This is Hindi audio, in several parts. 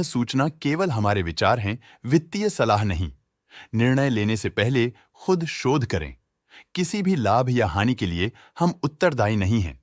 सूचना केवल हमारे विचार हैं, वित्तीय सलाह नहीं। निर्णय लेने से पहले खुद शोध करें। किसी भी लाभ या हानि के लिए हम उत्तरदायी नहीं हैं।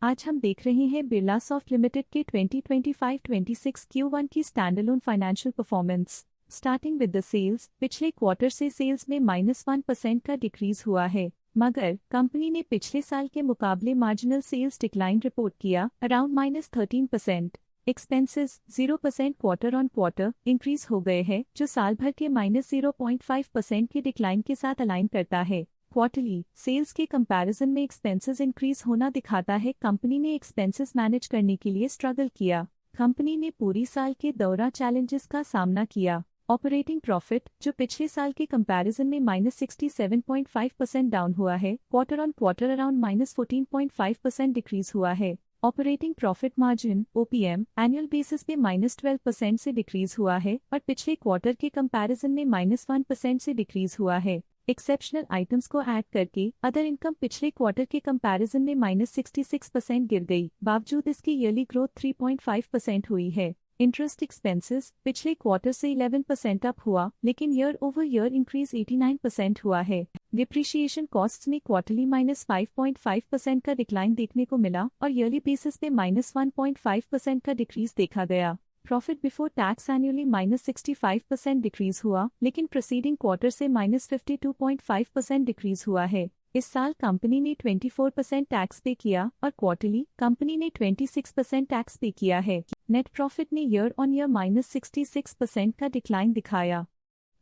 आज हम देख रहे हैं बिरलासॉफ्ट लिमिटेड के 2025-26 Q1 की standalone financial performance. Starting with the sales, पिछले क्वार्टर से सेल्स में -1% का डिक्रीज हुआ है, मगर कंपनी ने पिछले साल के मुकाबले मार्जिनल सेल्स डिक्लाइन रिपोर्ट किया, around -13%। Expenses 0% quarter on quarter increase हो गए हैं, जो साल भर के -0.5% के डिक्लाइन के साथ अलाइन करता है। क्वार्टरली सेल्स के कंपैरिजन में एक्सपेंसेस इंक्रीज होना दिखाता है कंपनी ने एक्सपेंसेस मैनेज करने के लिए स्ट्रगल किया। कंपनी ने पूरी साल के दौरान चैलेंजेस का सामना किया। ऑपरेटिंग प्रॉफिट, जो पिछले साल के कंपैरिजन में -67.5% डाउन हुआ है, quarter on quarter around -14.5% decrease हुआ है। Operating profit margin OPM annual basis पे -12% से डिक्रीज हुआ है और पिछले क्वार्टर के कंपैरिजन में -1% से डिक्रीज हुआ है। एक्सेप्शनल आइटम्स को ऐड करके अदर इनकम पिछले क्वार्टर के कंपैरिजन में -66% गिर गई, बावजूद इसकी ईयरली ग्रोथ 3.5% हुई है। इंटरेस्ट एक्सपेंसेस पिछले क्वार्टर से 11% अप हुआ, लेकिन ईयर ओवर ईयर इंक्रीज 89% हुआ है। डिप्रिशिएशन कॉस्ट्स में क्वार्टरली -5.5% का डिक्लाइन देखने को मिला और ईयरली बेसिस पे -1.5% का डिक्रीज देखा गया। Profit before tax annually -65% decrease हुआ, लेकिन प्रीसीडिंग क्वार्टर से -52.5% डिक्रीज हुआ है। इस साल कंपनी ने 24% टैक्स पे किया और क्वार्टरली कंपनी ने 26% टैक्स पे किया है। नेट प्रॉफिट ने ईयर ऑन ईयर -66% का डिक्लाइन दिखाया,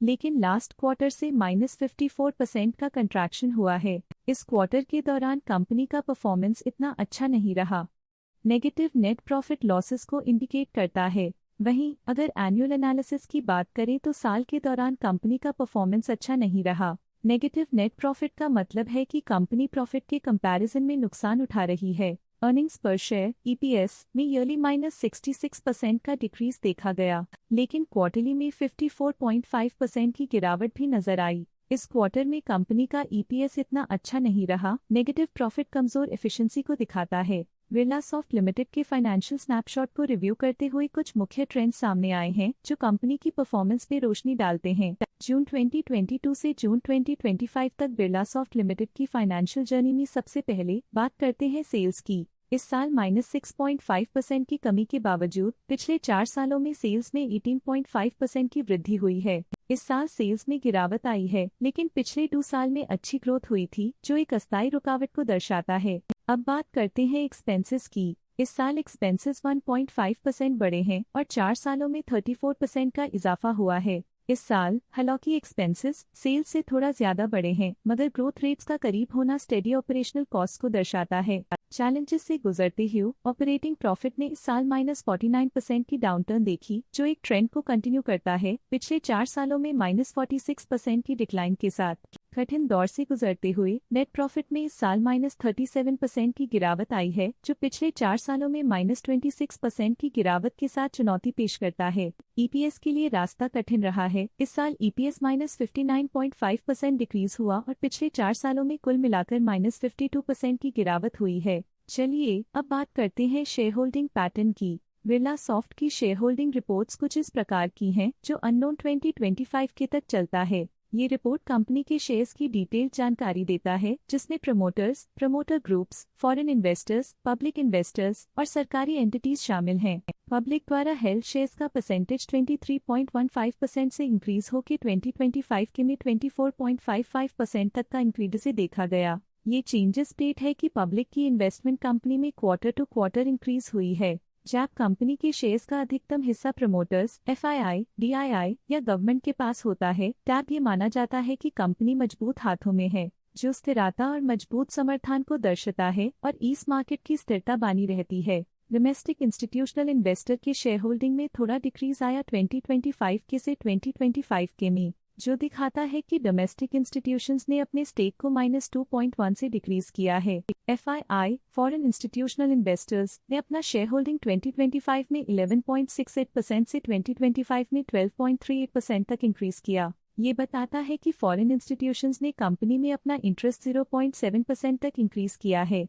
लेकिन लास्ट क्वार्टर से -54% का कंट्रैक्शन हुआ है। इस क्वार्टर के दौरान कंपनी का परफॉर्मेंस इतना अच्छा नहीं रहा। नेगेटिव नेट प्रॉफिट लॉसेस को इंडिकेट करता है। वहीं अगर एनुअल एनालिसिस की बात करें तो साल के दौरान कंपनी का परफॉर्मेंस अच्छा नहीं रहा। नेगेटिव नेट प्रॉफिट का मतलब है कि कंपनी प्रॉफिट के कंपैरिजन में नुकसान उठा रही है। अर्निंग्स पर शेयर EPS में ईयरली -66% का डिक्रीज देखा गया, लेकिन क्वार्टरली में 54.5% की गिरावट भी नजर आई। इस क्वार्टर में कंपनी का EPS इतना अच्छा नहीं रहा। नेगेटिव प्रॉफिट कमजोर एफिशिएंसी को दिखाता है। बिरलासॉफ्ट लिमिटेड के फाइनेंशियल स्नैपशॉट को रिव्यू करते हुए कुछ मुख्य ट्रेंड्स सामने आए हैं जो कंपनी की परफॉर्मेंस पे रोशनी डालते हैं। जून 2022 से जून 2025 तक बिरलासॉफ्ट लिमिटेड की फाइनेंशियल जर्नी में सबसे पहले बात करते हैं सेल्स की। इस साल -6.5% की कमी के बावजूद पिछले 4 सालों में सेल्स में 18.5% की वृद्धि हुई है। इस साल सेल्स में गिरावट आई है, लेकिन पिछले 2 साल में अच्छी ग्रोथ हुई थी, जो एक अस्थायी रुकावट को दर्शाता है। अब बात करते हैं एक्सपेंसेस की। इस साल एक्सपेंसेस 1.5% बढ़े हैं और 4 सालों में 34% का इजाफा हुआ है। इस साल हालांकि एक्सपेंसेस सेल्स से थोड़ा ज्यादा बढ़े हैं, मगर ग्रोथ रेट्स का करीब होना स्टेडी ऑपरेशनल कॉस्ट को दर्शाता है। चैलेंजेस से गुजरते हुए ऑपरेटिंग प्रॉफिट ने इस साल -49% की डाउनटर्न देखी, जो एक ट्रेंड को कंटिन्यू करता है पिछले 4 सालों में -46% की डिक्लाइन के साथ। कठिन दौर से गुजरते हुए नेट प्रॉफिट में इस साल -37% की गिरावट आई है, जो पिछले 4 सालों में -26% की गिरावट के साथ चुनौती पेश करता है। EPS के लिए रास्ता कठिन रहा है। इस साल EPS -59.5% डिक्रीज हुआ और पिछले 4 सालों में कुल मिलाकर -52% की गिरावट हुई है। चलिए अब बात करते हैं शेयर होल्डिंग पैटर्न की। बिरलासॉफ्ट की शेयर होल्डिंग रिपोर्ट्स कुछ इस प्रकार की हैं, जो अननोन 2025 के तक चलता है। ये रिपोर्ट कंपनी के शेयर्स की डिटेल्ड जानकारी देता है, जिसमें promoters, promoter groups, foreign investors, public investors और सरकारी एंटिटीज शामिल हैं। पब्लिक द्वारा हेल्ड शेयर्स का परसेंटेज 23.15% से इंक्रीज होकर 2025 के में 24.55% तक का इंक्रीज से देखा गया। ये चेंजेस स्टेट है कि पब्लिक की इन्वेस्टमेंट कंपनी में क्वार्टर टू क्वार्टर इंक्रीज हुई है। जब कंपनी के शेयर्स का अधिकतम हिस्सा प्रमोटर्स, FII, DII या गवर्नमेंट के पास होता है, तब ये माना जाता है कि कंपनी मजबूत हाथों में है, जो स्थिरता और मजबूत समर्थन को दर्शाता है और इस मार्केट की स्थिरता बनी रहती है। डोमेस्टिक इंस्टीट्यूशनल इन्वेस्टर के शेयर होल्डिंग में थोड़ा डिक्रीज आया 2025 के से 2025 के में, जो दिखाता है कि डोमेस्टिक इंस्टीट्यूशंस ने अपने स्टेक को -2.1 से डिक्रीज किया है। FII, फॉरेन इंस्टीट्यूशनल इन्वेस्टर्स ने अपना शेयर होल्डिंग 2025 में 11.68% से 2025 में 12.38% तक इंक्रीज किया। ये बताता है कि फॉरेन इंस्टीट्यूशंस ने कंपनी में अपना इंटरेस्ट 0.7% तक इंक्रीज किया है।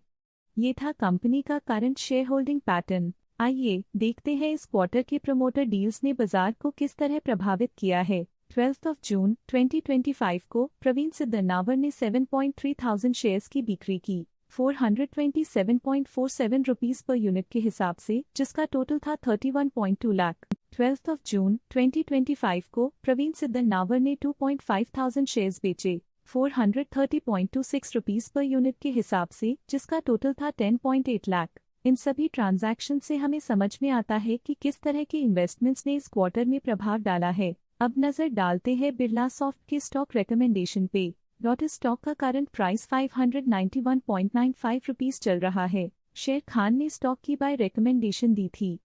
ये था कंपनी का करंट शेयर होल्डिंग पैटर्न। आइए देखते हैं इस क्वार्टर के प्रमोटर डील्स ने बाजार को किस तरह प्रभावित किया है। 12 जून 2025 को प्रवीण सिद्धनावर ने 7.3 शेयर्स की बिक्री की 427.47 रुपीस पर यूनिट के हिसाब से, जिसका टोटल था 31.2 लाख। 12 जून 2025 को प्रवीण सिद्धनावर ने 2.5 शेयर्स बेचे 430.26 रुपीस पर यूनिट के हिसाब से, जिसका टोटल था 10.8 लाख। इन सभी ट्रांजैक्शन से हमें समझ में आता है कि किस तरह के इन्वेस्टमेंट्स ने इस क्वार्टर में प्रभाव डाला है। अब नजर डालते हैं बिरला सॉफ्ट के स्टॉक रिकमेंडेशन पे। लॉटस स्टॉक का करंट प्राइस 591.95 रुपीस चल रहा है। शेर खान ने स्टॉक की बाय रिकमेंडेशन दी थी।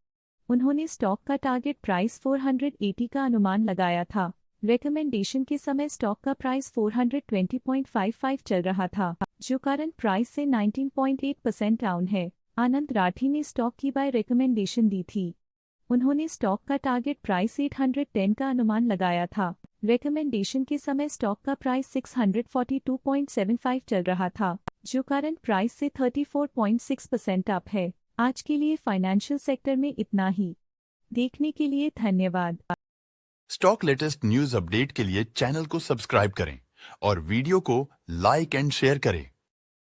उन्होंने स्टॉक का टारगेट प्राइस 480 का अनुमान लगाया था। रिकमेंडेशन के समय स्टॉक का प्राइस 420.55 चल रहा था, जो करंट प्राइस से 19.8% डाउन है। आनंद राठी ने स्टॉक की बाय रिकमेंडेशन दी थी। उन्होंने स्टॉक का टारगेट प्राइस 810 का अनुमान लगाया था। रिकमेंडेशन के समय स्टॉक का प्राइस 642.75 चल रहा था, जो करंट प्राइस से 34.6% अप है। आज के लिए फाइनेंशियल सेक्टर में इतना ही। देखने के लिए धन्यवाद। स्टॉक लेटेस्ट न्यूज अपडेट के लिए चैनल को सब्सक्राइब करें और वीडियो को लाइक एंड शेयर करें।